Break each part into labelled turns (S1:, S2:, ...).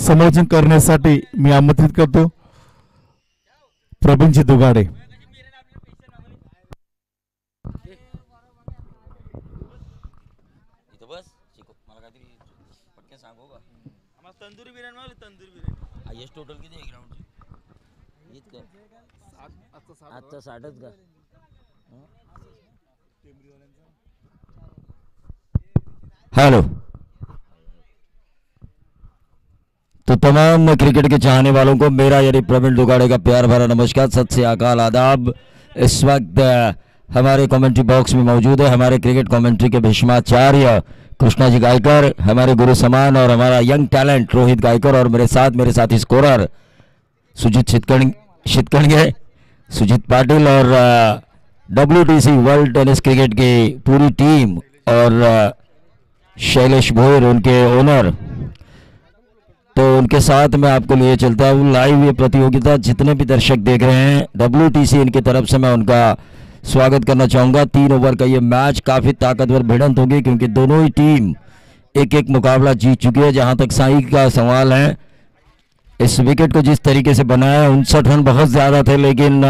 S1: समोचन करण्यासाठी मी आमंत्रित करतो प्रवीणजी दुगाडे.
S2: तंदूरी बिर्याणी मागली. तंदूरी बिर्याणी
S3: यस टोटल किती आहे ग्राउंड इतकं आता 60च का. हेलो तो तमाम क्रिकेट के चाहने वालों को मेरा यानी प्रवीण दुगाड़े का प्यार भरा नमस्कार, सत श्री अकाल, आदाब। इस वक्त हमारे कमेंट्री बॉक्स में मौजूद है हमारे क्रिकेट कमेंट्री के भीष्माचार्य कृष्णा जी गायकर, हमारे गुरु समान, और हमारा यंग टैलेंट रोहित गायकर, और मेरे साथी स्कोरर सुजीत शितकणगे, सुजीत पाटिल, और WTC वर्ल्ड टेनिस क्रिकेट की पूरी टीम, और शैलेश भोयर उनके ओनर। तो उनके साथ मैं आपको लिए चलता हूँ लाइव ये प्रतियोगिता। जितने भी दर्शक देख रहे हैं WTC इनकी तरफ से मैं उनका स्वागत करना चाहूँगा। 3 ओवर का ये मैच काफ़ी ताकतवर भिड़ंत होगी क्योंकि दोनों ही टीम एक मुकाबला जीत चुकी है। जहाँ तक साई का सवाल है, इस विकेट को जिस तरीके से बनाया, 59 रन बहुत ज़्यादा थे, लेकिन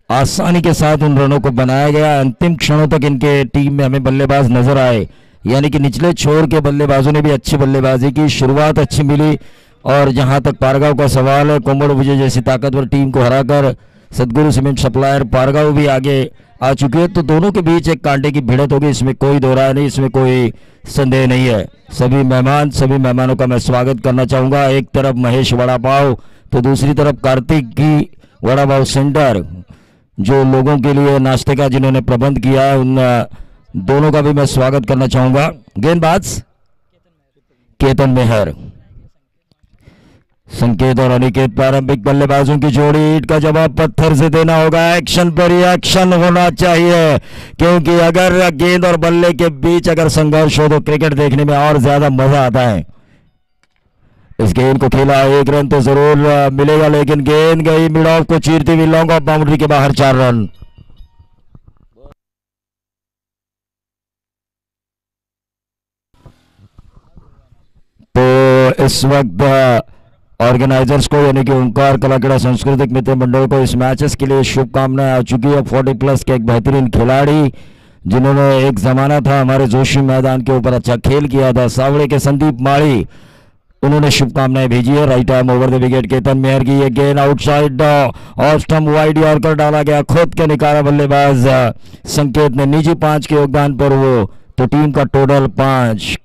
S3: आसानी के साथ उन रनों को बनाया गया। अंतिम क्षणों तक इनके टीम में हमें बल्लेबाज नजर आए, यानी कि निचले छोर के बल्लेबाजों ने भी अच्छी बल्लेबाजी की, शुरुआत अच्छी मिली। और जहां तक पारगांव का सवाल है, कोमड़ विजय जैसी ताकतवर टीम को हराकर सदगुरु सीमेंट सप्लायर पारगांव भी आगे आ चुके हैं। तो दोनों के बीच एक कांटे की भिड़ंत होगी, इसमें कोई दो राय नहीं, इसमें कोई संदेह नहीं है। सभी मेहमानों का मैं स्वागत करना चाहूँगा। एक तरफ महेश वड़ा पाव तो दूसरी तरफ कार्तिक की वड़ा पाव सेंटर, जो लोगों के लिए नाश्ते का जिन्होंने प्रबंध किया है, उन दोनों का भी मैं स्वागत करना चाहूंगा। गेंदबाज केतन मेहर, संकेत और अनिकेत प्रारंभिक बल्लेबाजों की जोड़ी। ईंट का जवाब पत्थर से देना होगा, एक्शन पर रिएक्शन होना चाहिए, क्योंकि अगर गेंद और बल्ले के बीच अगर संघर्ष हो तो क्रिकेट देखने में और ज्यादा मजा आता है। इस गेंद को खेला, 1 रन तो जरूर मिलेगा, लेकिन गेंद गई मिड ऑफ को चीरती हुई लॉन्ग ऑफ बाउंड्री के बाहर, 4 रन। तो इस वक्त ऑर्गेनाइजर्स को यानी कि ओंकार कलाकड़ा सांस्कृतिक मित्र मंडल को इस मैचेस के लिए शुभकामनाएं आ चुकी है। 40+ के एक बेहतरीन खिलाड़ी जिन्होंने एक जमाना था हमारे जोशी मैदान के ऊपर अच्छा खेल किया था, सावड़े के संदीप माड़ी, उन्होंने शुभकामनाएं भेजी है। Right arm over the wicket Ketan Mehar की ये गेंद outside off stump wide yorker डाला गया, खुद के निकाला बल्लेबाज संकेत ने। निजी 5 के योगदान पर वो, तो टीम का टोटल 5।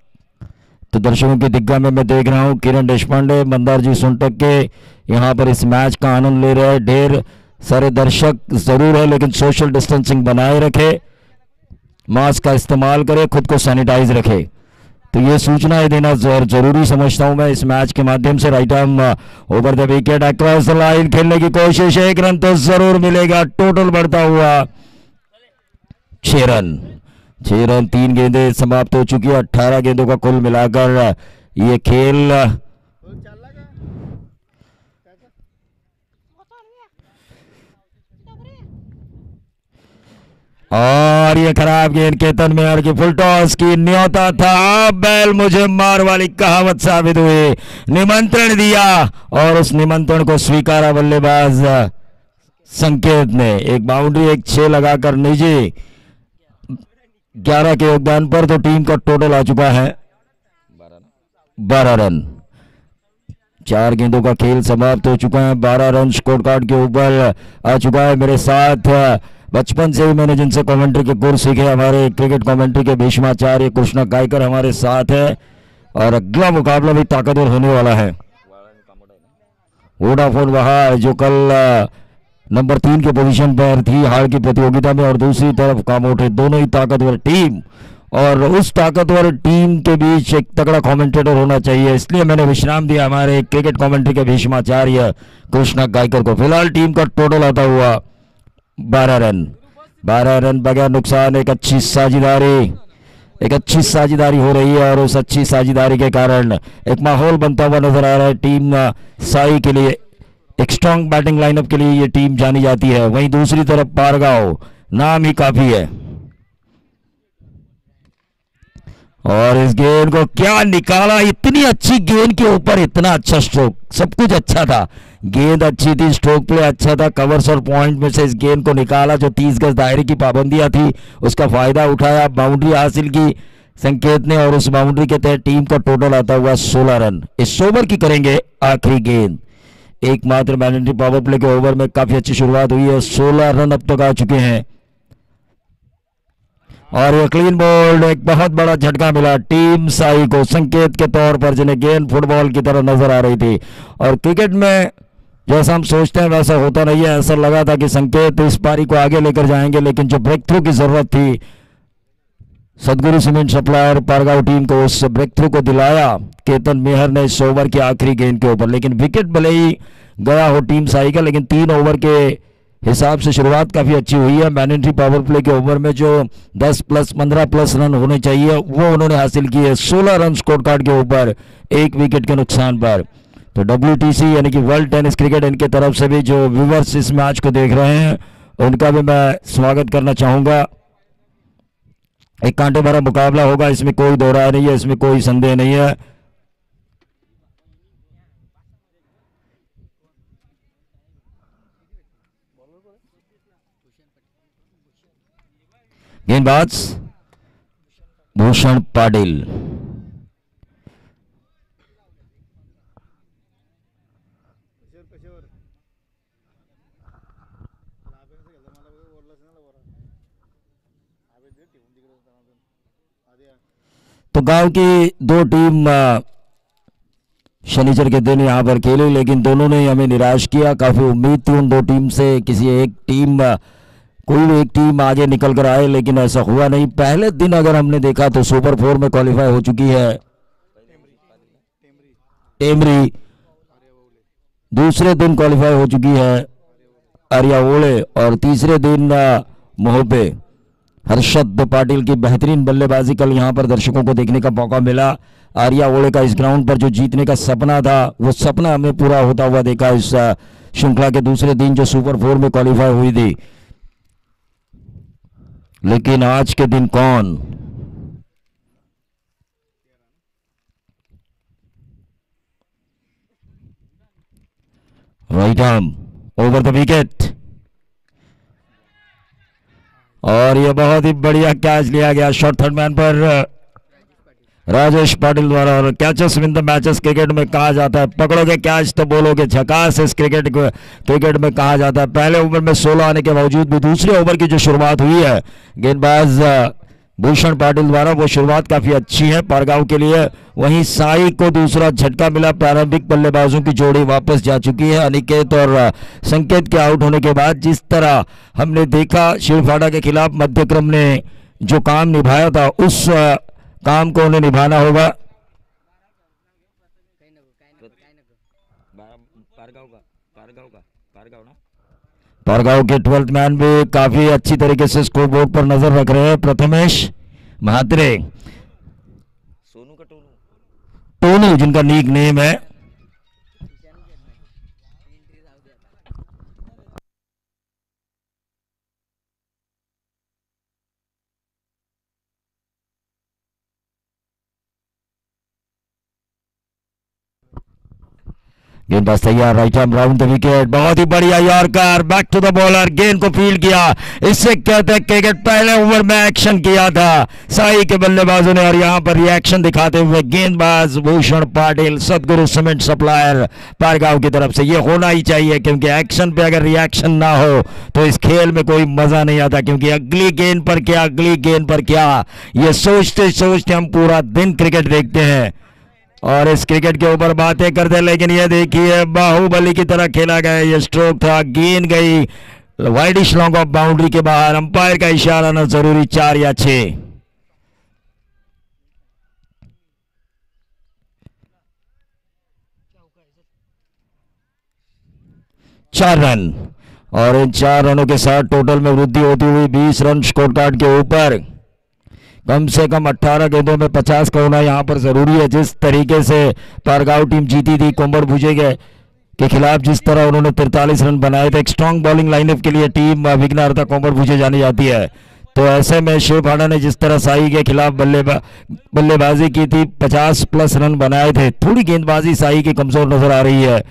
S3: तो दर्शकों की दिग्गा में मैं देख रहा हूं किरण देशपांडे, मंदार जी सुनटक के यहाँ पर इस मैच का आनंद ले रहे हैं। ढेर सारे दर्शक जरूर है, लेकिन सोशल डिस्टेंसिंग बनाए रखे, मास्क का इस्तेमाल करे, खुद को सैनिटाइज रखे। तो ये सूचनाएं देना जरूरी समझता हूं मैं इस मैच के माध्यम से। Right arm over the wicket across the line खेलने की कोशिश, 1 रन तो जरूर मिलेगा। टोटल बढ़ता हुआ 6 रन। 6 रन, 3 गेंदें समाप्त हो चुकी है। 18 गेंदों का कुल मिलाकर ये खेल और ये खराब गेंद केतन मेहर की, फुल टॉस की न्योता था, बैल मुझे मार वाली कहावत साबित हुई। निमंत्रण दिया और उस निमंत्रण को स्वीकारा बल्लेबाज संकेत ने। एक बाउंड्री, एक 6 लगाकर निजी 11 के योगदान पर, तो टीम का टोटल आ चुका है 12 रन। 4 गेंदों का खेल समाप्त हो चुका है, 12 रन स्कोर कार्ड के ऊपर आ चुका है। मेरे साथ बचपन से ही मैंने जिनसे कमेंट्री के गुर सीखे, हमारे क्रिकेट कमेंट्री के भीष्माचार्य कृष्णा गायकर हमारे साथ है, और अगला मुकाबला भी ताकतवर होने वाला है। वोडाफोन वहां जो कल नंबर 3 के पोजीशन पर थी हाल की प्रतियोगिता में, और दूसरी तरफ कामोठे, दोनों ही ताकतवर टीम, और उस ताकतवर टीम के बीच एक तगड़ा कमेंटेटर होना चाहिए, इसलिए मैंने विश्राम दिया हमारे क्रिकेट कमेंट्री के भीष्माचार्य कृष्णा गायकर को। फिलहाल टीम का टोटल आता हुआ 12 रन। 12 रन बगैर नुकसान, एक अच्छी साझेदारी हो रही है, और उस अच्छी साझेदारी के कारण एक माहौल बनता हुआ नजर आ रहा है। टीम साई के लिए एक स्ट्रांग बैटिंग लाइनअप के लिए ये टीम जानी जाती है। वहीं दूसरी तरफ पारगांव, नाम ही काफी है। और इस गेंद को क्या निकाला, इतनी इतनी अच्छी गेंद के ऊपर इतना अच्छा स्ट्रोक, सब कुछ अच्छा था, गेंद अच्छी थी, स्ट्रोक प्ले अच्छा था, कवर्स और पॉइंट में से इस गेंद को निकाला, जो 30 गज दायरे की पाबंदियां थी उसका फायदा उठाया, बाउंड्री हासिल की संकेत ने, और उस बाउंड्री के तहत टीम का टोटल आता हुआ 16 रन। इस ओवर की करेंगे आखिरी गेंद। एकमात्र मैंडेटरी पावर प्ले के ओवर में काफी अच्छी शुरुआत हुई है, 16 रन अब तक आ चुके हैं, और ये क्लीन बोल्ड, एक बहुत बड़ा झटका मिला टीम साई को संकेत के तौर पर, जिन्हें गेंद फुटबॉल की तरह नजर आ रही थी। और क्रिकेट में जैसा हम सोचते हैं वैसा होता नहीं है, ऐसा लगा था कि संकेत इस पारी को आगे लेकर जाएंगे, लेकिन जो ब्रेक थ्रू की जरूरत थी सदगुरु सीमेंट सप्लायर पारगांव टीम को, उस ब्रेक थ्रू को दिलाया केतन मेहर ने इस ओवर की आखिरी गेंद के ऊपर। लेकिन विकेट भले ही गया हो टीम साई का, लेकिन 3 ओवर के हिसाब से शुरुआत काफी अच्छी हुई है। मैंडेटरी पावर प्ले के ओवर में जो 10 प्लस 15 प्लस रन होने चाहिए वो उन्होंने हासिल किए, 16 रन स्कोर कार्ड के ऊपर 1 विकेट के नुकसान पर। तो WTC यानी कि वर्ल्ड टेनिस क्रिकेट, इनके तरफ से भी जो व्यूवर्स इस मैच को देख रहे हैं उनका भी मैं स्वागत करना चाहूंगा। एक कांटे भरा मुकाबला होगा, इसमें कोई दो राय नहीं है, इसमें कोई संदेह नहीं है। गेंदबाज भूषण पाटिल, तो गांव की 2 टीम शनिचर के दिन यहां पर खेली, लेकिन दोनों ने हमें निराश किया। काफी उम्मीद थी उन 2 टीम से, किसी एक टीम कोई भी एक टीम आगे निकल कर आए, लेकिन ऐसा हुआ नहीं। पहले दिन अगर हमने देखा तो सुपर 4 में क्वालिफाई हो चुकी है टेमरी, दूसरे दिन क्वालिफाई हो चुकी है आर्यावोले, और तीसरे दिन मोहपे हर्षद पाटिल की बेहतरीन बल्लेबाजी कल यहां पर दर्शकों को देखने का मौका मिला। आर्यावोले का इस ग्राउंड पर जो जीतने का सपना था वो सपना हमें पूरा होता हुआ देखा इस श्रृंखला के दूसरे दिन जो सुपर 4 में क्वालिफाई हुई थी। लेकिन आज के दिन कौन, right arm over the wicket, और ये बहुत ही बढ़िया कैच लिया गया शॉर्ट थर्ड मैन पर राजेश पाटिल द्वारा। और catches win the matches cricket में कहा जाता है, पकड़ोगे कैच तो बोलोगे झकास, इस क्रिकेट में कहा जाता है। पहले ओवर में 16 आने के बावजूद भी दूसरे ओवर की जो शुरुआत हुई है गेंदबाज भूषण पाटिल द्वारा, वो शुरुआत काफी अच्छी है पारगांव के लिए। वहीं साई को दूसरा झटका मिला, प्रारंभिक बल्लेबाजों की जोड़ी वापस जा चुकी है। अनिकेत और संकेत के आउट होने के बाद जिस तरह हमने देखा शिवफाड़ा के खिलाफ मध्यक्रम ने जो काम निभाया था, उस काम को उन्हें निभाना होगा। पारगांव के 12th मैन भी काफी अच्छी तरीके से स्कोर बोर्ड पर नजर रख रहे हैं। प्रथमेश महात्रे, सोनू का टोनू जिनका नीक नेम है, गेंदबाज तैयार, right arm round the wicket, बहुत ही बढ़िया yorker, back to the bowler, गेंद को फील्ड किया। इससे कहते हैं क्रिकेट पहले ओवर में एक्शन किया था साई के बल्लेबाजों ने, और यहां पर रिएक्शन दिखाते हुए गेंदबाज भूषण पाटिल सदगुरु सीमेंट सप्लायर पारगांव की तरफ से। ये होना ही चाहिए, क्योंकि एक्शन पे अगर रिएक्शन ना हो तो इस खेल में कोई मजा नहीं आता। क्योंकि अगली गेंद पर क्या, अगली गेंद पर क्या, ये सोचते सोचते हम पूरा दिन क्रिकेट देखते हैं और इस क्रिकेट के ऊपर बातें करते हैं। लेकिन ये देखिए बाहुबली की तरह खेला गया ये स्ट्रोक था, गेंद गई वाइडिश लॉन्ग ऑफ बाउंड्री के बाहर, अंपायर का इशारा ना जरूरी 4 या 6। चार रन, और इन 4 रनों के साथ टोटल में वृद्धि होती हुई 20 रन स्कोर कार्ड के ऊपर। कम से कम 18 गेंदों में 50 का होना यहां पर जरूरी है। जिस तरीके से पारगांव टीम जीती थी कुंबर भुजे के खिलाफ, जिस तरह उन्होंने 43 रन बनाए थे, एक स्ट्रांग बॉलिंग लाइनअप के लिए टीम विघ्नहर्ता कुंबर भुजे जानी जाती है। तो ऐसे में शिव फाड़ा ने जिस तरह साई के खिलाफ बल्लेबाजी की थी, 50+ रन बनाए थे, थोड़ी गेंदबाजी साई की कमजोर नजर आ रही है।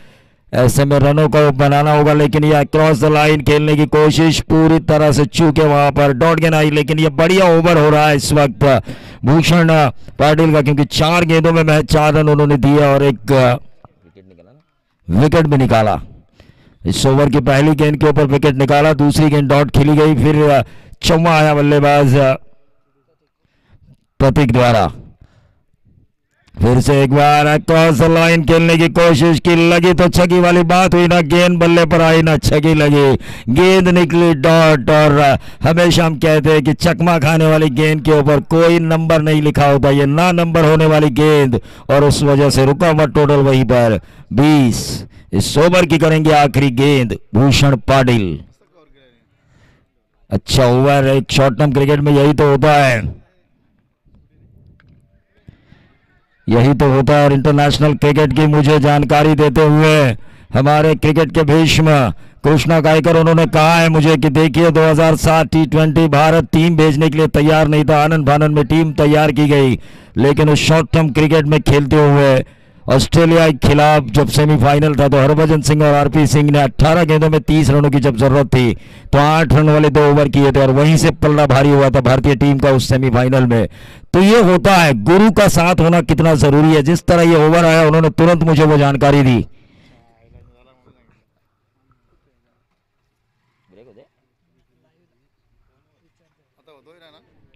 S3: ऐसे में रनों को बनाना होगा, लेकिन यह क्रॉस द लाइन खेलने की कोशिश पूरी तरह से चूके वहां पर डॉट गेंद आई, लेकिन यह बढ़िया ओवर हो रहा है इस वक्त भूषण पाटिल का, क्योंकि 4 गेंदों में महज 4 रन उन्होंने दिए और एक विकेट भी निकाला। इस ओवर की पहली गेंद के ऊपर विकेट निकाला, दूसरी गेंद डॉट खेली गई, फिर चौवा आया बल्लेबाज प्रतीक द्वारा। फिर से एक बार क्रॉस लाइन खेलने की कोशिश की, लगी तो छगी वाली बात हुई, ना गेंद बल्ले पर आई ना छगी लगी, गेंद निकली डॉट। और हमेशा हम कहते हैं कि चकमा खाने वाली गेंद के ऊपर कोई नंबर नहीं लिखा होता, ये ना नंबर होने वाली गेंद, और उस वजह से रुका हुआ टोटल वहीं पर 20। इस ओवर की करेंगे आखिरी गेंद भूषण पाटिल। अच्छा ओवर, एक शॉर्ट टर्म क्रिकेट में यही तो होता है, यही तो होता है। और इंटरनेशनल क्रिकेट की मुझे जानकारी देते हुए हमारे क्रिकेट के भीष्म कृष्णा गायकर, उन्होंने कहा है मुझे कि देखिए 2007 T20 भारत टीम भेजने के लिए तैयार नहीं था, आनंद फानन में टीम तैयार की गई, लेकिन उस शॉर्ट टर्म क्रिकेट में खेलते हुए ऑस्ट्रेलिया के खिलाफ जब सेमीफाइनल था तो हरभजन सिंह और आरपी सिंह ने 18 गेंदों में 30 रनों की जब जरूरत थी तो 8 रन वाले 2 ओवर किए थे, और वहीं से पलड़ा भारी हुआ था भारतीय टीम का उस सेमीफाइनल में। तो ये होता है, गुरु का साथ होना कितना जरूरी है। जिस तरह ये ओवर आया उन्होंने तुरंत मुझे वो जानकारी दी।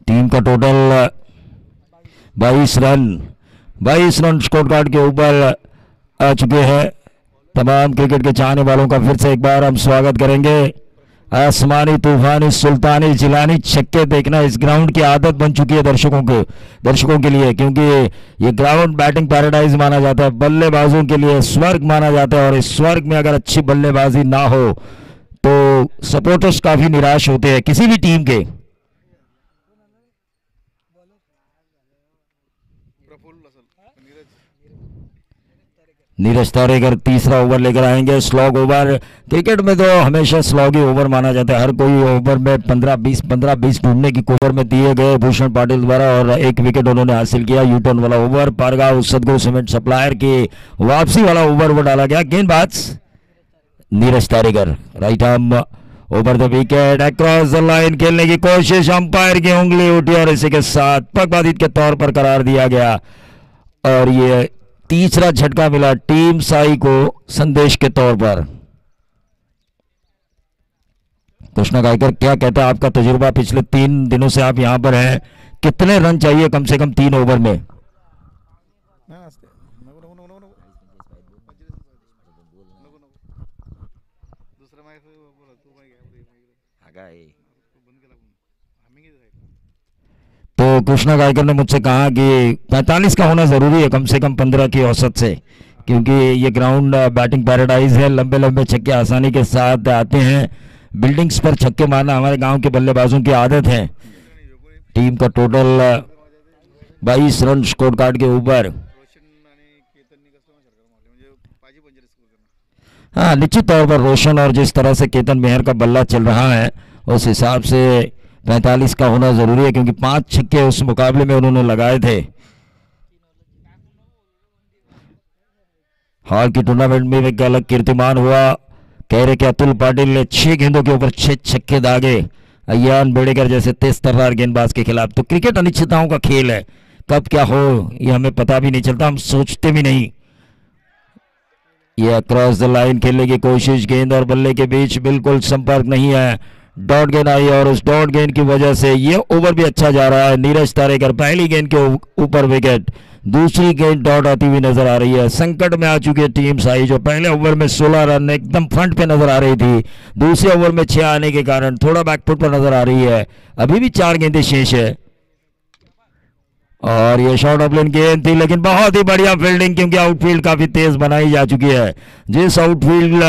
S3: टीम का टोटल 22 रन स्कोर कार्ड के ऊपर आ चुके हैं। तमाम क्रिकेट के चाहने वालों का फिर से एक बार हम स्वागत करेंगे। आसमानी तूफानी सुल्तानी जिलानी छक्के देखना इस ग्राउंड की आदत बन चुकी है दर्शकों के लिए, क्योंकि ये ग्राउंड बैटिंग पैराडाइज माना जाता है, बल्लेबाजों के लिए स्वर्ग माना जाता है, और इस स्वर्ग में अगर अच्छी बल्लेबाजी ना हो तो सपोर्टर्स काफी निराश होते हैं किसी भी टीम के। नीरज तारेकर तीसरा ओवर लेकर आएंगे, स्लॉग ओवर। क्रिकेट में तो हमेशा स्लॉग ही ओवर माना जाता है, हर कोई ओवर में 15-20 ढूंढने की ओवर में दिए गए भूषण पाटिल द्वारा, और एक विकेट उन्होंने हासिल किया। यूटर्न वाला ओवर, पारगांव सदगुरु सीमेंट सप्लायर की वापसी वाला ओवर वो डाला गया। गेंदबाज Neeraj Tarekar, right arm over the wicket, across the line खेलने की कोशिश, अंपायर की उंगली उठी और इसी के साथ पक्षपातित के तौर पर करार दिया गया, और ये तीसरा झटका मिला टीम साई को संदेश के तौर पर। कृष्णा गायकर, क्या कहते हैं आपका तजुर्बा, पिछले 3 दिनों से आप यहां पर हैं, कितने रन चाहिए कम से कम 3 ओवर में? तो कृष्णा गायकर ने मुझसे कहा कि 45 का होना जरूरी है, कम से कम 15 की औसत से, क्योंकि ये ग्राउंड बैटिंग पैराडाइज है, लंबे लंबे छक्के आसानी के साथ आते हैं। बिल्डिंग्स पर छक्के मारना हमारे गांव के बल्लेबाजों की आदत है। टीम का टोटल 22 रन स्कोर कार्ड के ऊपर। हाँ, निश्चित तौर पर रोशन और जिस तरह से केतन मेहर का बल्ला चल रहा है उस हिसाब से 45 का होना जरूरी है, क्योंकि 5 छक्के उस मुकाबले में उन्होंने लगाए थे। हाल की टूर्नामेंट में एक अलग कीर्तिमान हुआ, कह रहे कि अतुल पाटिल ने 6 गेंदों के ऊपर 6 छक्के दागे अयान बेड़ेकर जैसे तेज तर्रार गेंदबाज के खिलाफ। तो क्रिकेट अनिश्चितताओं का खेल है, कब क्या हो ये हमें पता भी नहीं चलता, हम सोचते भी नहीं। यह क्रॉस द लाइन खेलने की कोशिश, गेंद और बल्ले के बीच बिल्कुल संपर्क नहीं है, डॉट गेंद आई, और उस डॉट गेंद की वजह से ये ओवर भी अच्छा जा रहा है। नीरज तारेकर पहली गेंद के ऊपर विकेट, दूसरी गेंद डॉट आती हुई नजर आ रही है। संकट में आ चुकी है टीम साई, जो पहले ओवर में 16 रन एकदम फ्रंट पे नजर आ रही थी, दूसरे ओवर में 6 आने के कारण थोड़ा बैकफुट पर नजर आ रही है। अभी भी 4 गेंदें शेष है, और ये शॉर्ट ऑफ लेन गेंद थी, लेकिन बहुत ही बढ़िया फील्डिंग, क्योंकि आउटफील्ड काफी तेज बनाई जा चुकी है। जिस आउटफील्ड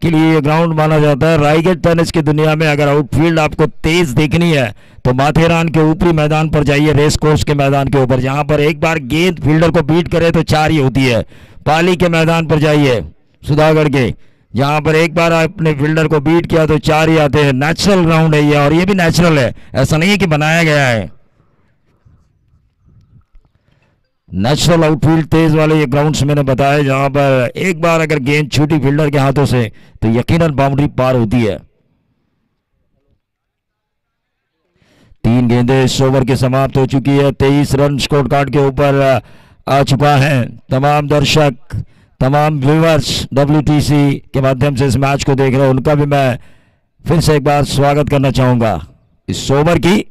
S3: के लिए ग्राउंड माना जाता है, रायगढ़ टेनिस की दुनिया में अगर आउटफील्ड आपको तेज देखनी है तो माथेरान के ऊपरी मैदान पर जाइए, रेस कोर्स के मैदान के ऊपर, जहां पर एक बार गेंद फील्डर को बीट करे तो 4 ही होती है। पाली के मैदान पर जाइए, सुधागढ़ के, जहां पर एक बार अपने फील्डर को बीट किया तो 4 ही आते हैं। नेचुरल ग्राउंड है ये, और ये भी नेचुरल है, ऐसा नहीं है कि बनाया गया है। नेचुरल आउटफील्ड तेज वाले ये ग्राउंड्स मैंने बताया, जहां पर एक बार अगर गेंद छूटी फील्डर के हाथों से तो यकीनन बाउंड्री पार होती है। 3 गेंदें इस ओवर की समाप्त हो चुकी है। 23 रन स्कोर कार्ड के ऊपर आ चुका है। तमाम दर्शक, तमाम व्यूवर्स WTC के माध्यम से इस मैच को देख रहे हैं, उनका भी मैं फिर से एक बार स्वागत करना चाहूंगा। इस ओवर की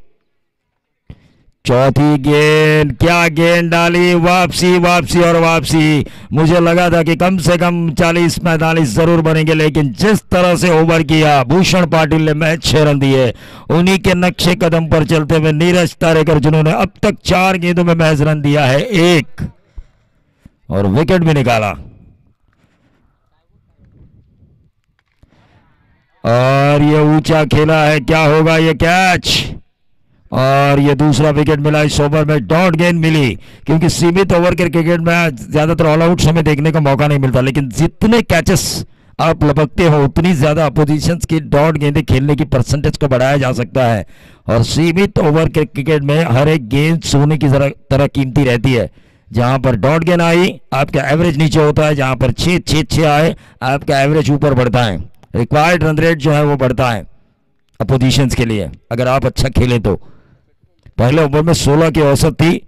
S3: चौथी गेंद, क्या गेंद डाली, वापसी वापसी और वापसी। मुझे लगा था कि कम से कम 40-45 जरूर बनेंगे, लेकिन जिस तरह से ओवर किया भूषण पाटिल ने मैच 6 रन दिए। उन्हीं के नक्शे कदम पर चलते हुए नीरज तारेकर, जिन्होंने अब तक 4 गेंदों में मैच रन दिया है 1 और विकेट भी निकाला, और ये ऊंचा खेला है, क्या होगा, ये कैच, और ये दूसरा विकेट मिला इस ओवर में। डॉट गेंद मिली, क्योंकि सीमित ओवर के क्रिकेट में ज्यादातर ऑल आउट हमें देखने का मौका नहीं मिलता, लेकिन जितने कैचेस आप लपकते हो उतनी ज्यादा अपोजिशन की डॉट गेंदें खेलने की परसेंटेज को बढ़ाया जा सकता है। और सीमित ओवर के क्रिकेट में हर एक गेंद सोने की तरह कीमती रहती है। जहां पर डॉट गेंद आई आपका एवरेज नीचे होता है, जहां पर 6-6-6 आए आपका एवरेज ऊपर बढ़ता है, रिक्वायर्ड रन रेट जो है वो बढ़ता है अपोजिशंस के लिए, अगर आप अच्छा खेलें तो। पहले ओवर में 16 की औसत थी,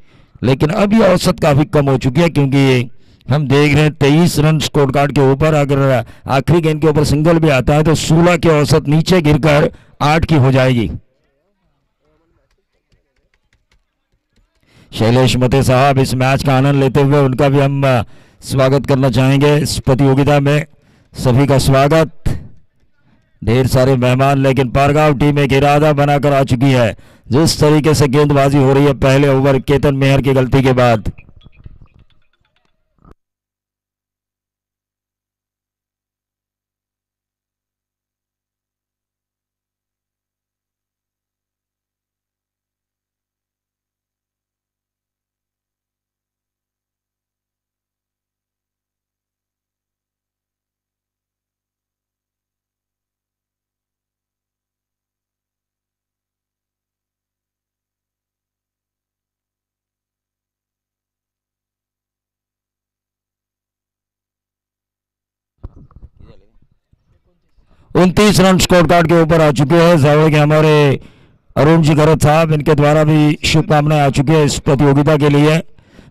S3: लेकिन अब ये औसत काफी कम हो चुकी है, क्योंकि हम देख रहे हैं 23 रन स्कोर कार्ड के ऊपर अगर आखिरी गेंद के ऊपर सिंगल भी आता है तो 16 की औसत नीचे गिरकर 8 की हो जाएगी। शैलेश मते साहब इस मैच का आनंद लेते हुए, उनका भी हम स्वागत करना चाहेंगे इस प्रतियोगिता में। सभी का स्वागत। ढेर सारे मेहमान, लेकिन पारगांव टीम एक इरादा बनाकर आ चुकी है। जिस तरीके से गेंदबाजी हो रही है पहले ओवर केतन मेहर की गलती के बाद, उनतीस रन स्कोर कार्ड के ऊपर आ चुके हैं। जावे के हमारे अरुण जी गरत साहब, इनके द्वारा भी शुभकामनाएं आ चुकी है इस प्रतियोगिता के लिए।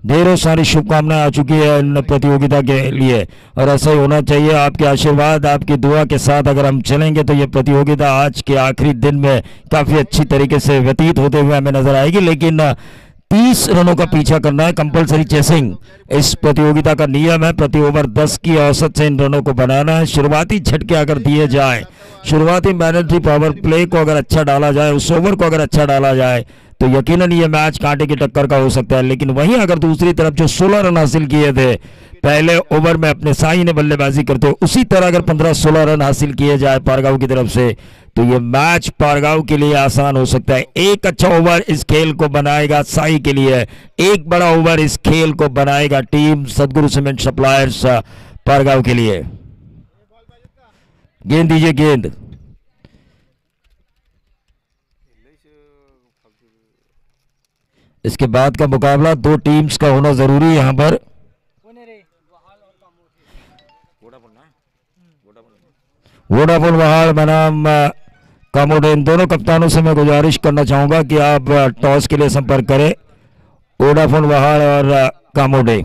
S3: ढेरों सारी शुभकामनाएं आ चुकी है इन प्रतियोगिता के लिए, और ऐसा ही होना चाहिए। आपके आशीर्वाद, आपकी दुआ के साथ अगर हम चलेंगे तो ये प्रतियोगिता आज के आखिरी दिन में काफी अच्छी तरीके से व्यतीत होते हुए हमें नजर आएगी। लेकिन 30 रनों का पीछा करना है, कंपलसरी चेसिंग इस प्रतियोगिता का नियम है। प्रति ओवर 10 की औसत से इन रनों को बनाना है। शुरुआती झटके अगर दिए जाए, शुरुआती मैनेटरी पावर प्ले को अगर अच्छा डाला जाए, उस ओवर को अगर अच्छा डाला जाए, तो यकीनन ये मैच कांटे की टक्कर का हो सकता है। लेकिन वहीं अगर दूसरी तरफ जो 16 रन हासिल किए थे पहले ओवर में अपने साई ने बल्लेबाजी करते हुए, उसी तरह अगर 15-16 रन हासिल किए जाए पारगांव की तरफ से, तो ये मैच पारगांव के लिए आसान हो सकता है। एक अच्छा ओवर इस खेल को बनाएगा साई के लिए, एक बड़ा ओवर इस खेल को बनाएगा टीम सदगुरु सीमेंट सप्लायर्स पारगांव के लिए। गेंद दीजिए, गेंद। इसके बाद का मुकाबला 2 टीम्स का होना जरूरी है यहां पर। वोडाफोन वहाड़ बनाम कामोडे, इन दोनों कप्तानों से मैं गुजारिश करना चाहूंगा कि आप टॉस के लिए संपर्क करें, वोडाफोन वहाड़ और कामोडे।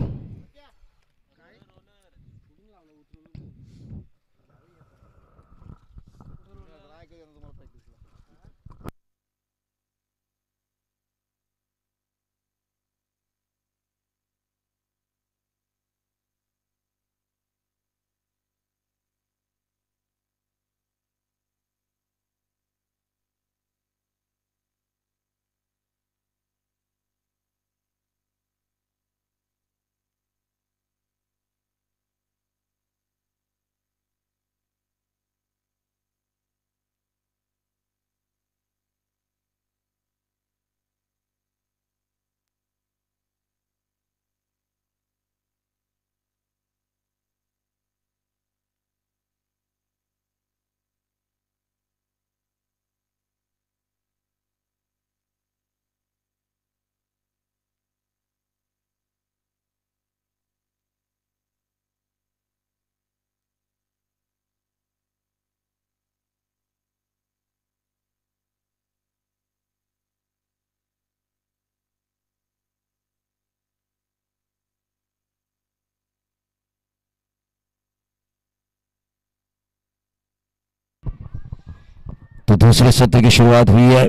S3: दूसरे सत्र की शुरुआत हुई है।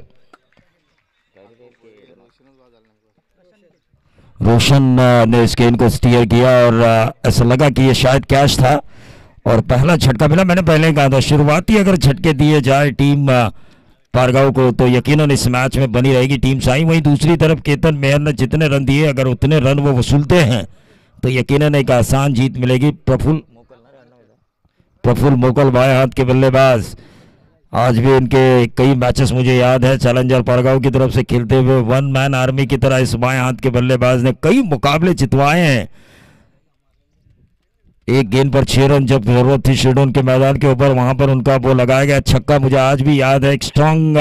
S3: रोशन ने इस गेंद को स्टीयर किया और ऐसा लगा कि ये शायद कैच था और पहला झटका मिला। मैंने पहले ही कहा था शुरुआती अगर झटके दिए जाए टीम पारगांव को तो यकीनन इस मैच में बनी रहेगी टीम साई। वहीं दूसरी तरफ केतन मेहर ने जितने रन दिए अगर उतने रन वो वसूलते हैं तो यकीनन एक आसान जीत मिलेगी। प्रफुल्ल मोकल बाएं हाथ के बल्लेबाज, आज भी इनके कई मैचेस मुझे याद है चैलेंजर पारगांव की तरफ से खेलते हुए। वन मैन आर्मी की तरह इस बाएं हाथ के बल्लेबाज ने कई मुकाबले जितवाए हैं। एक गेंद पर 6 रन जब जरूरत थी शेडोन के मैदान के ऊपर, वहां पर उनका वो लगाया गया छक्का मुझे आज भी याद है। एक स्ट्रांग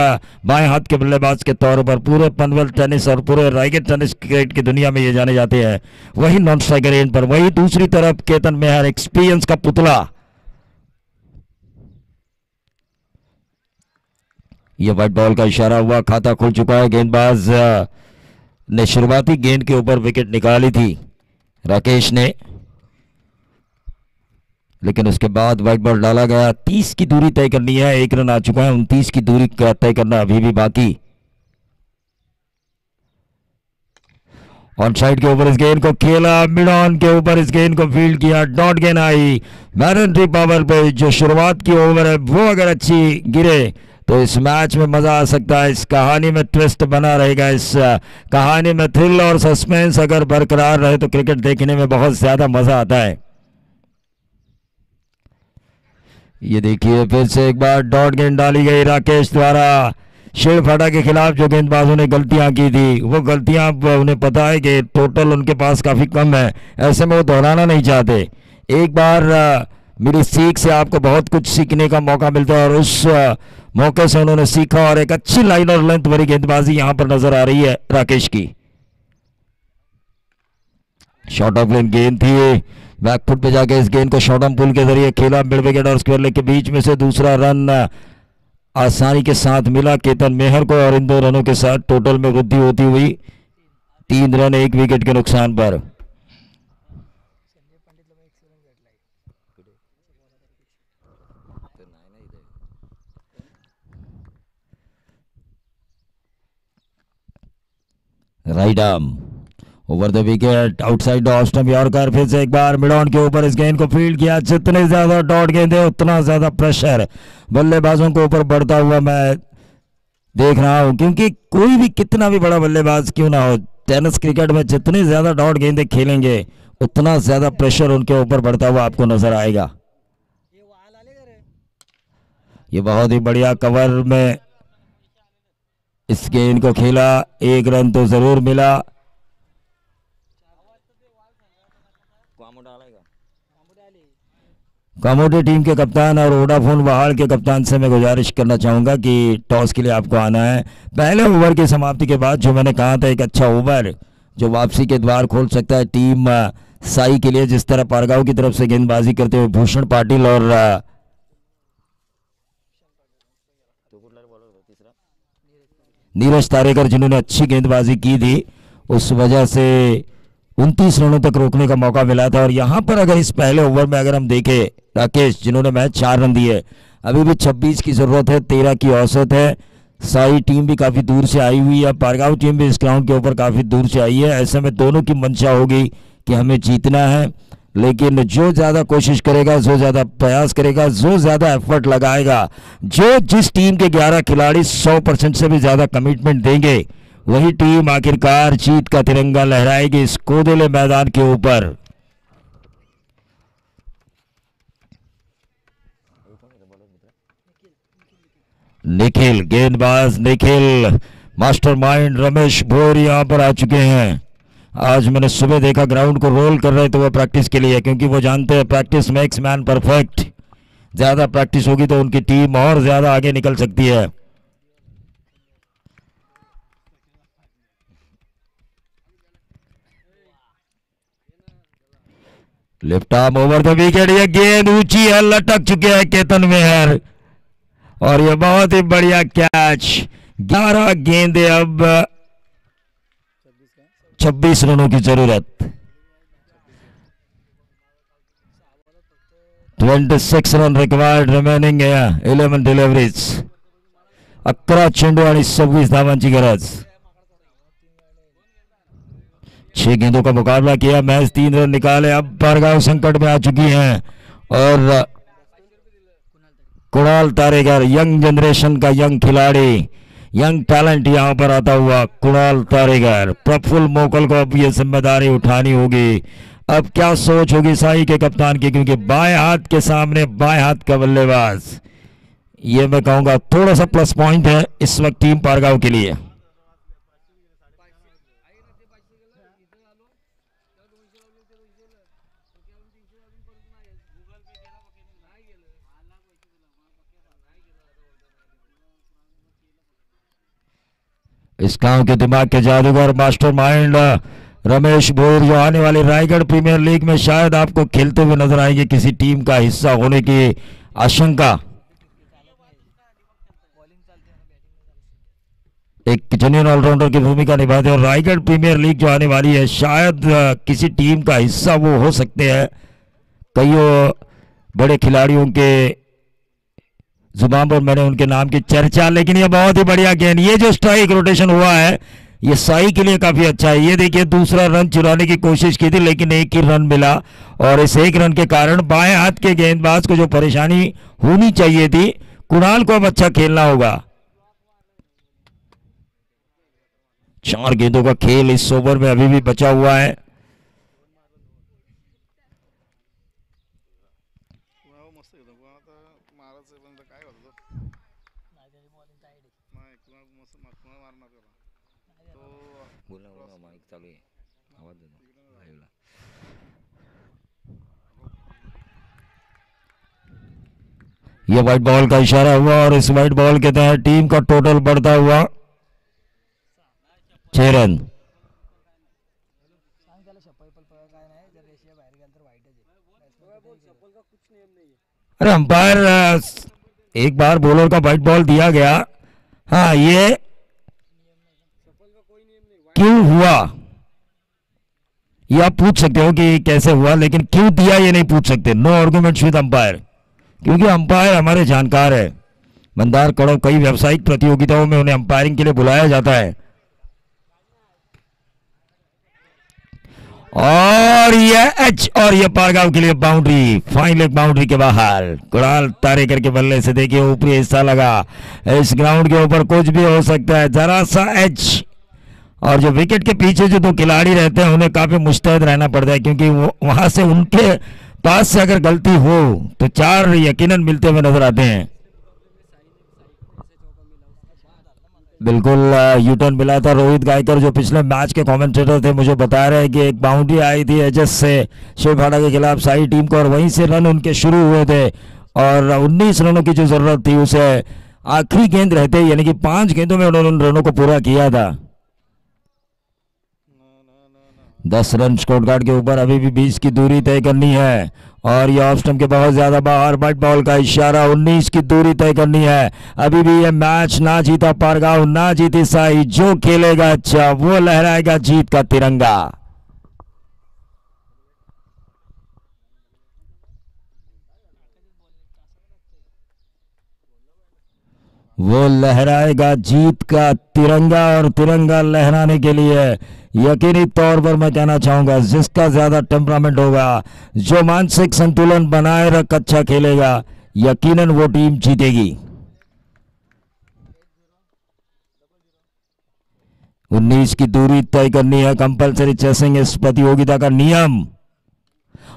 S3: बाएं हाथ के बल्लेबाज के तौर पर पूरे पनवेल टेनिस और पूरे रायगढ़ टेनिस क्रिकेट की दुनिया में ये जाने जाते हैं। वही नॉन स्ट्राइकर एंड पर, वही दूसरी तरफ केतन मेहर एक्सपीरियंस का पुतला। ये व्हाइट बॉल का इशारा हुआ, खाता खुल चुका है। गेंदबाज ने शुरुआती गेंद के ऊपर विकेट निकाली थी राकेश ने, लेकिन उसके बाद व्हाइट बॉल डाला गया। 30 की दूरी तय करनी है, 1 रन आ चुका है, 29 की दूरी तय करना अभी भी बाकी। ऑन साइड के ऊपर इस गेंद को खेला, मिड ऑन के ऊपर इस गेंद को फील्ड किया, डॉट गेंद आई। मैरेंट्री पावर पे जो शुरुआत की ओवर है वो अगर अच्छी गिरे तो इस मैच में मजा आ सकता है। इस कहानी में ट्विस्ट बना रहेगा, इस कहानी में थ्रिल और सस्पेंस अगर बरकरार रहे तो क्रिकेट देखने में बहुत ज्यादा मजा आता है। ये देखिए फिर से एक बार डॉट गेंद डाली गई राकेश द्वारा। शेरफाटा के खिलाफ जो गेंदबाजों ने गलतियां की थी वो गलतियां उन्हें पता है कि टोटल उनके पास काफी कम है, ऐसे में वो दोहराना नहीं चाहते। एक बार मेरी सीख से आपको बहुत कुछ सीखने का मौका मिलता है और उस मौके से उन्होंने सीखा और एक अच्छी लाइन और लेंथ भरी गेंदबाजी यहां पर नजर आ रही है राकेश की। शॉर्ट ऑफ लेन गेंद थी, बैकफुट पे जाके इस गेंद को शॉर्ट ऑन पुल के जरिए खेला, मिड विकेट और स्क्वायर लेग के बीच में से दूसरा रन आसानी के साथ मिला केतन मेहर को और इन 2 रनों के साथ टोटल में वृद्धि होती हुई 3 रन 1 विकेट के नुकसान पर। Right arm over the wicket outside the off stump yorker. फिर से एक बार मिड ऑन के ऊपर इस गेंद को फील्ड किया। जितने ज्यादा डॉट गेंदे उतना ज्यादा प्रेशर बल्लेबाजों के ऊपर बढ़ता हुआ मैं देख रहा हूं, क्योंकि कोई भी कितना भी बड़ा बल्लेबाज क्यों ना हो, टेनिस क्रिकेट में जितने ज्यादा डॉट गेंदे खेलेंगे उतना ज्यादा प्रेशर उनके ऊपर बढ़ता हुआ आपको नजर आएगा। ये बहुत ही बढ़िया कवर में इस गेंद को खेला, 1 रन तो जरूर मिला। कामोटे टीम के कप्तान और वोडाफोन वहाड़ के कप्तान से मैं गुजारिश करना चाहूंगा कि टॉस के लिए आपको आना है। पहले ओवर की समाप्ति के बाद जो मैंने कहा था एक अच्छा ओवर जो वापसी के द्वार खोल सकता है टीम साई के लिए, जिस तरह पारगांव की तरफ से गेंदबाजी करते हुए भूषण पाटिल और नीरज तारेकर जिन्होंने अच्छी गेंदबाजी की थी, उस वजह से 29 रनों तक रोकने का मौका मिला था। और यहां पर अगर इस पहले ओवर में अगर हम देखें राकेश जिन्होंने मैच 4 रन दिए, अभी भी 26 की जरूरत है, 13 की औसत है। साई टीम भी काफी दूर से आई हुई है, पारगांव टीम भी इस ग्राउंड के ऊपर काफी दूर से आई है। ऐसे में दोनों की मंशा होगी कि हमें जीतना है, लेकिन जो ज्यादा कोशिश करेगा, जो ज्यादा प्रयास करेगा, जो ज्यादा एफर्ट लगाएगा, जो जिस टीम के 11 खिलाड़ी 100% से भी ज्यादा कमिटमेंट देंगे, वही टीम आखिरकार जीत का तिरंगा लहराएगी इस कोदेले मैदान के ऊपर। निखिल गेंदबाज, निखिल मास्टरमाइंड रमेश भोर यहां पर आ चुके हैं। आज मैंने सुबह देखा ग्राउंड को रोल कर रहे थे वो प्रैक्टिस के लिए, क्योंकि वो जानते हैं प्रैक्टिस मेक्स मैन परफेक्ट। ज्यादा प्रैक्टिस होगी तो उनकी टीम और ज्यादा आगे निकल सकती है। Left arm over the wicket, ये गेंद ऊंची है, लटक चुके हैं केतन मेहर और ये बहुत ही बढ़िया कैच। 11 गेंदे, अब 26 रनों की जरूरत। 26 रन रिक्वायर्ड, रिमेनिंग 11 डिलीवरीज। 11 चेंडू आणि 26 धावांची गरज. 6 गेंदों का मुकाबला किया, मैच 3 रन निकाले. अब पारगांव संकट में आ चुकी हैं और कुणाल तारेकर, यंग जनरेशन का यंग खिलाड़ी, यंग टैलेंट यहां पर आता हुआ कुणाल तारेकर. प्रफुल्ल मोकल को अब ये जिम्मेदारी उठानी होगी. अब क्या सोच होगी साई के कप्तान की, क्योंकि बाएं हाथ के सामने बाएं हाथ का बल्लेबाज, ये मैं कहूंगा थोड़ा सा प्लस पॉइंट है इस वक्त टीम पारगांव के लिए. इस गांव के दिमाग के जादूगर मास्टरमाइंड रमेश भोर, जो आने वाली रायगढ़ प्रीमियर लीग में शायद आपको खेलते हुए नजर आएंगे, किसी टीम का हिस्सा होने की आशंका. एक जेन्युइन ऑलराउंडर की भूमिका निभाते और रायगढ़ प्रीमियर लीग जो आने वाली है, शायद किसी टीम का हिस्सा वो हो सकते हैं. कई बड़े खिलाड़ियों के जुबान पर मैंने उनके नाम की चर्चा, लेकिन ये बहुत ही बढ़िया गेंद. ये जो स्ट्राइक रोटेशन हुआ है ये साई के लिए काफी अच्छा है. ये देखिए दूसरा रन चुराने की कोशिश की थी लेकिन एक ही रन मिला और इस एक रन के कारण बाएं हाथ के गेंदबाज को जो परेशानी होनी चाहिए थी, कुणाल को अब अच्छा खेलना होगा. 4 गेंदों का खेल इस ओवर में अभी भी बचा हुआ है. ये व्हाइट बॉल का इशारा हुआ और इस व्हाइट बॉल के तहत टीम का टोटल बढ़ता हुआ 6 रन. अरे अंपायर, एक बार बॉलर का व्हाइट बॉल दिया गया. हाँ, ये क्यों हुआ ये आप पूछ सकते हो कि कैसे हुआ, लेकिन क्यों दिया ये नहीं पूछ सकते. नो आर्गुमेंट्स विद अंपायर, क्योंकि अंपायर हमारे जानकार है. मंदार कड़ो कई व्यावसायिक प्रतियोगिताओं में उन्हें अंपायरिंग के लिए बुलाया जाता है. और ये एच और ये पारगांव के लिए बाउंड्री, फाइन लेग बाउंड्री के बाहर. कुणाल तारेकर के बल्ले से देखिए ऊपरी हिस्सा लगा. इस ग्राउंड के ऊपर कुछ भी हो सकता है, जरा सा एच. और जो विकेट के पीछे जो 2 खिलाड़ी रहते हैं उन्हें काफी मुस्तैद रहना पड़ता है, क्योंकि वहां से उनके पास से अगर गलती हो तो 4 यकीनन मिलते हुए नजर आते हैं. बिल्कुल यूटर्न मिला था. रोहित गायकर जो पिछले मैच के कमेंटेटर थे मुझे बता रहे हैं कि एक बाउंड्री आई थी एचएस से शिवहाड़ा के खिलाफ साई टीम को और वहीं से रन उनके शुरू हुए थे और 19 रनों की जो जरूरत थी उसे आखिरी गेंद रहते यानी कि 5 गेंदों में उन्होंने उन रनों को पूरा किया था. 10 रन स्कोर कार्ड के ऊपर अभी भी 20 की दूरी तय करनी है और ये ऑफ स्टंप के बहुत ज्यादा बाहर. व्हाइट बॉल का इशारा, 19 की दूरी तय करनी है. अभी भी ये मैच ना जीता पारगांव, ना जीती साई. जो खेलेगा अच्छा वो लहराएगा जीत का तिरंगा. वो लहराएगा जीत का तिरंगा और तिरंगा लहराने के लिए यकीनी तौर पर मैं कहना चाहूंगा जिसका ज्यादा टेम्परामेंट होगा, जो मानसिक संतुलन बनाए रख अच्छा खेलेगा, यकीनन वो टीम जीतेगी. 19 की दूरी तय करनी है. कंपलसरी चेसिंग इस प्रतियोगिता का नियम.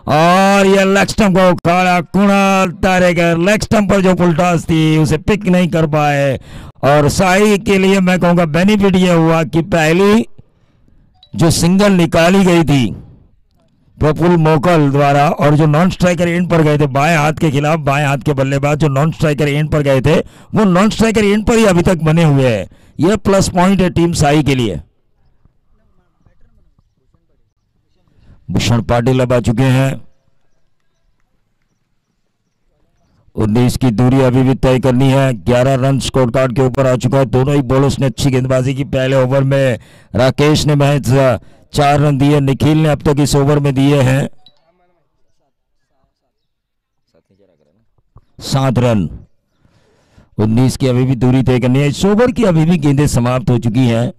S3: और ये लेग स्टंप को उखाड़ा कुणाल तारेकर. लेग स्टंप पर जो फुलटॉस थी उसे पिक नहीं कर पाए और साई के लिए मैं कहूंगा बेनिफिट ये हुआ कि पहली जो सिंगल निकाली गई थी प्रफुल्ल मोकल द्वारा और जो नॉन स्ट्राइकर एंड पर गए थे बाएं हाथ के खिलाफ, बाएं हाथ के बल्लेबाज जो नॉन स्ट्राइकर एंड पर गए थे वो नॉन स्ट्राइकर एंड पर ही अभी तक बने हुए हैं. यह प्लस पॉइंट है टीम साई के लिए. भूषण पाटिल अब आ चुके हैं. 19 की दूरी अभी भी तय करनी है. 11 रन स्कोर कार्ड के ऊपर आ चुका है. दोनों ही बॉलर्स ने अच्छी गेंदबाजी की. पहले ओवर में राकेश ने महज 4 रन दिए, निखिल ने अब तक इस ओवर में दिए हैं 7 रन. 19 की अभी भी दूरी तय करनी है। इस ओवर की अभी भी गेंदें समाप्त हो चुकी हैं।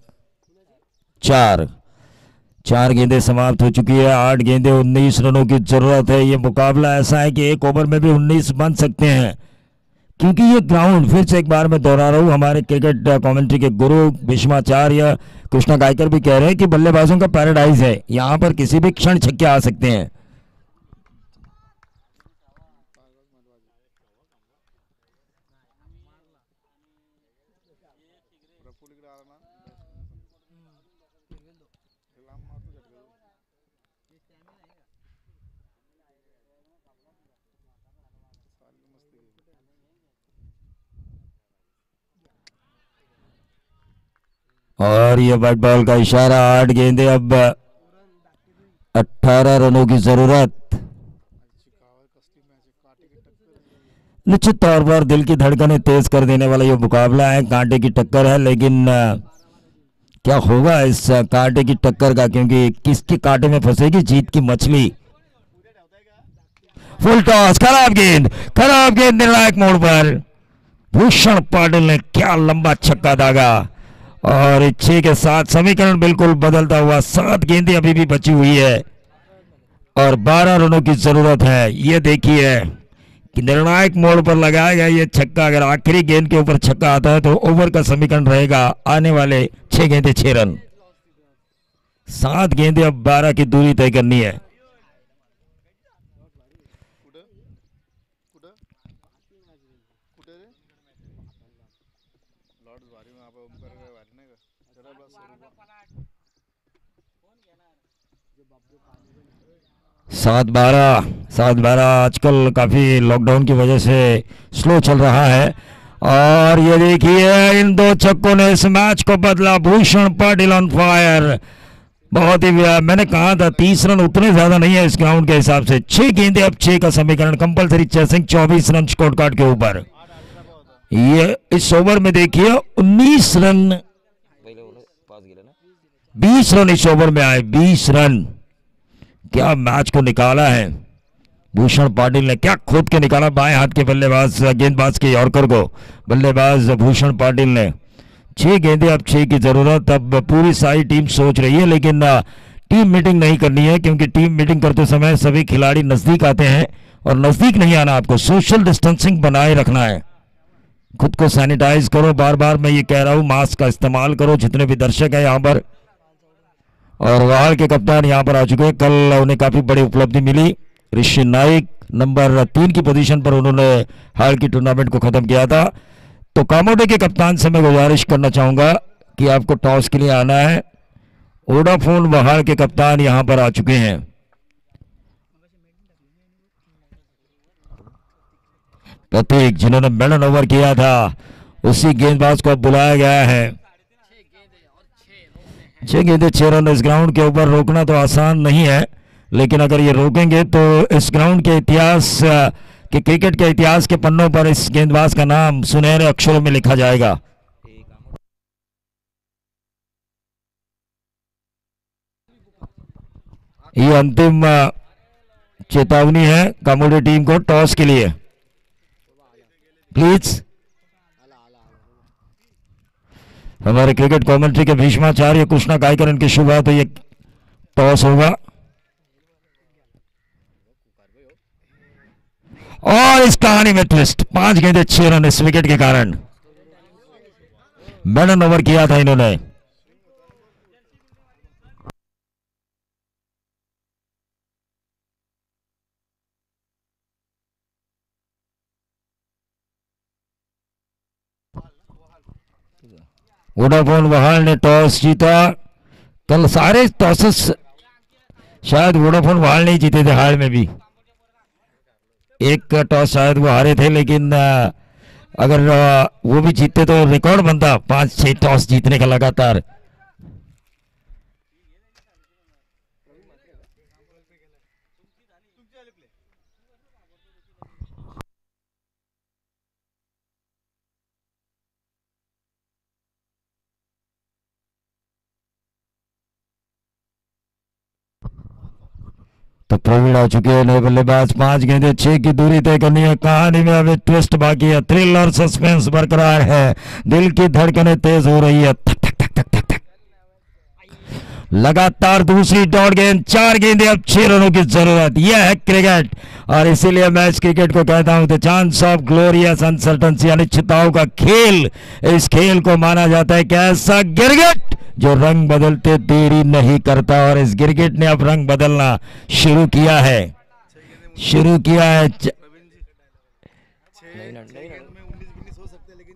S3: चार गेंदें समाप्त हो चुकी है। 8 गेंदें 19 रनों की जरूरत है। ये मुकाबला ऐसा है कि एक ओवर में भी 19 बन सकते हैं, क्योंकि ये ग्राउंड, फिर से एक बार मैं दोहरा रहा हूँ, हमारे क्रिकेट कमेंट्री के गुरु भीष्माचार्य कृष्णा गायकर भी कह रहे हैं कि बल्लेबाजों का पैराडाइज है, यहाँ पर किसी भी क्षण छक्के आ सकते हैं। और ये व्हाइट बॉल का इशारा। 8 गेंदें, अब 18 रनों की जरूरत। निश्चित तौर पर दिल की धड़कनें तेज कर देने वाला ये मुकाबला है, कांटे की टक्कर है, लेकिन क्या होगा इस कांटे की टक्कर का, क्योंकि किसके कांटे में फंसेगी जीत की मछली। फुल टॉस, खराब गेंद निर्णायक मोड़ पर। भूषण पाटिल ने क्या लंबा छक्का दागा, और 6 के साथ समीकरण बिल्कुल बदलता हुआ। 7 गेंदें अभी भी बची हुई है और 12 रनों की जरूरत है। ये देखिए कि निर्णायक मोड़ पर लगाया गया ये छक्का, अगर आखिरी गेंद के ऊपर छक्का आता है तो ओवर का समीकरण रहेगा आने वाले 6 गेंदें 6 रन। 7 गेंदें, अब 12 की दूरी तय करनी है। सात बारह आजकल काफी लॉकडाउन की वजह से स्लो चल रहा है। और ये देखिए इन 2 छक्कों ने इस मैच को बदला। Bhushan Patil on fire. बहुत ही, मैंने कहा था 30 रन उतने ज्यादा नहीं है इस ग्राउंड के हिसाब से। 6 गेंदें, अब 6 का समीकरण, compulsory chasing, 24 run score card के ऊपर। ये इस ओवर में देखिए 19 रन, 20 रन इस ओवर में आए। 20 रन, क्या मैच को निकाला है भूषण पाटिल ने, क्या खोद के निकाला बाएं हाथ के बल्लेबाज गेंदबाज के यॉर्कर को। बल्लेबाज भूषण पाटिल ने 6 गेंदें, अब 6 की जरूरत। अब पूरी सारी टीम सोच रही है, लेकिन टीम मीटिंग नहीं करनी है, क्योंकि टीम मीटिंग करते समय सभी खिलाड़ी नजदीक आते हैं, और नजदीक नहीं आना, आपको सोशल डिस्टेंसिंग बनाए रखना है। खुद को सैनिटाइज करो, बार बार मैं ये कह रहा हूं, मास्क का इस्तेमाल करो, जितने भी दर्शक हैं यहाँ पर। और वहां के कप्तान यहाँ पर आ चुके हैं। कल उन्हें काफी बड़ी उपलब्धि मिली। ऋषि नाइक नंबर 3 की पोजीशन पर उन्होंने हाल की टूर्नामेंट को खत्म किया था। तो कामोडे के कप्तान से मैं गुजारिश करना चाहूंगा कि आपको टॉस के लिए आना है। वोडाफोन बहार के कप्तान यहां पर आ चुके हैं। प्रतीक, जिन्होंने मेडन ओवर किया था, उसी गेंदबाज को बुलाया गया है। 6 गेंदें 6 रन। इस ग्राउंड के ऊपर रोकना तो आसान नहीं है, लेकिन अगर ये रोकेंगे तो इस ग्राउंड के इतिहास के, क्रिकेट के इतिहास के पन्नों पर इस गेंदबाज का नाम सुनहरे अक्षरों में लिखा जाएगा। ये अंतिम चेतावनी है कामोडे टीम को टॉस के लिए। प्लीज हमारे क्रिकेट कमेंट्री के भीष्माचार्य कृष्णा गायकर, इनकी शुरुआत तो ये टॉस होगा। और इस कहानी में ट्विस्ट, 5 गेंदें 6 रन इस विकेट के कारण। मेडन ओवर किया था इन्होंने। वोडाफोन वहाल ने टॉस जीता। कल सारे टॉसेस शायद वोडाफोन वहाल नहीं जीते थे, हाल में भी एक टॉस शायद वो हारे थे, लेकिन अगर वो भी जीतते तो रिकॉर्ड बनता 5-6 टॉस जीतने का लगातार। तो प्रवीण आ चुके हैं नए बल्लेबाज। 5 गेंदें 6 की दूरी तय करनी है। कहानी में अभी ट्विस्ट बाकी है, थ्रिलर सस्पेंस बरकरार है, दिल की धड़कनें तेज हो रही है। थक थक थक थक थक थक। लगातार दूसरी डॉट गेंद, 4 गेंदें, अब 6 रनों की जरूरत। यह है क्रिकेट और इसीलिए मैच क्रिकेट को कहता हूं the chance of glorious uncertainty, अनिश्चितताओं का खेल। इस खेल को माना जाता है कि ऐसा गिरगिट जो रंग बदलते देरी नहीं करता, और इस गिरगिट ने अब रंग बदलना शुरू किया है।
S2: प्रवीण जी 6 गेंद में 19 हो सकते हैं, लेकिन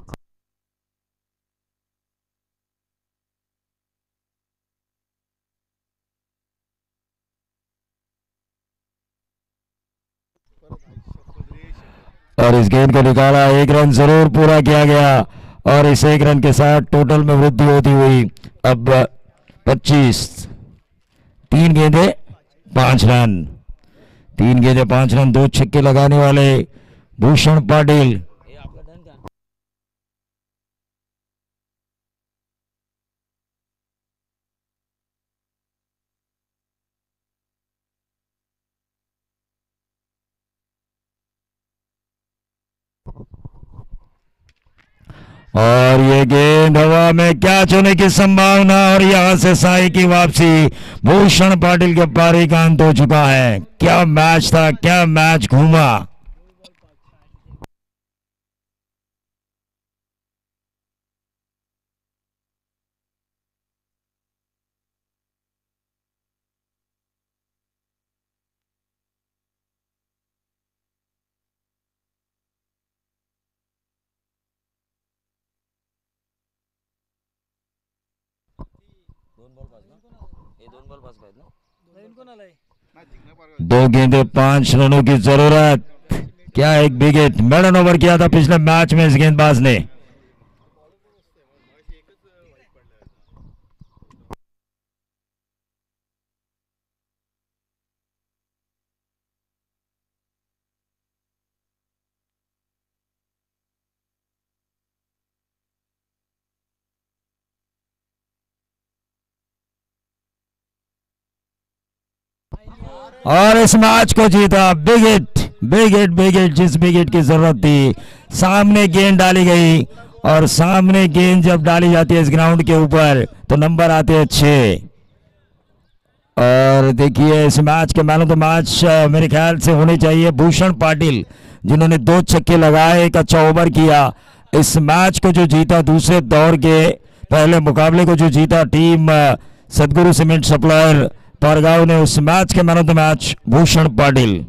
S3: और इस गेंद को निकाला, 1 रन जरूर पूरा किया गया और इस 1 रन के साथ टोटल में वृद्धि होती हुई अब 25। 3 गेंदें 5 रन, 3 गेंदें 5 रन, 2 छक्के लगाने वाले भूषण पाटिल। और ये गेंद हवा में कैच होने की संभावना, और यहां से साई की वापसी। भूषण पाटिल के पारी का अंत हो चुका है। क्या मैच था, क्या मैच घूमा। दो गेंदें 5 रनों की जरूरत। क्या एक विकेट मेडन ओवर किया था पिछले मैच में इस गेंदबाज ने। और इस मैच को जीता। Big hit, big hit, big hit, जिस बिग हिट की जरूरत थी। सामने गेंद डाली गई और सामने गेंद जब डाली जाती है इस ग्राउंड के ऊपर तो नंबर आते हैं 6। और देखिए इस मैच के मैन ऑफ द मैच मेरे ख्याल से होने चाहिए भूषण पाटिल, जिन्होंने 2 छक्के लगाए, एक अच्छा ओवर किया। इस मैच को जो जीता, दूसरे दौर के पहले मुकाबले को जो जीता टीम सदगुरु सीमेंट सप्लायर पारगांव ने, उस मैच के man of the match Bhushan Patil.